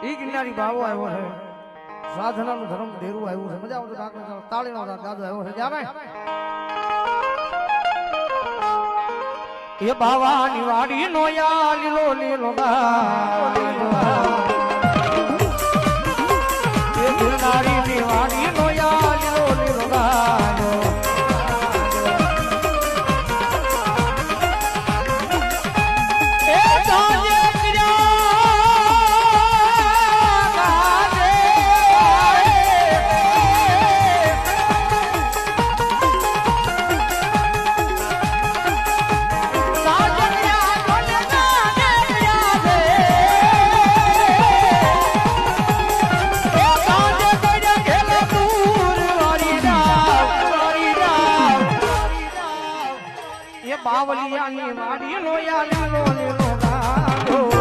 ઈ કિનારી બાવો આવ્યો છે, સાધનાનું ધર્મ ડેરું આવ્યું છે. મજા આવશે ડાકર તાળીનો દાદો આવ્યો છે. જાવે એ બાવાની વાડી નો યા લીલો લીલો એ ગિરનારી ની વાડી નો યા લીલો લીલો બાવલિયાની વાડી નો યા લીલો લીલો ગાયો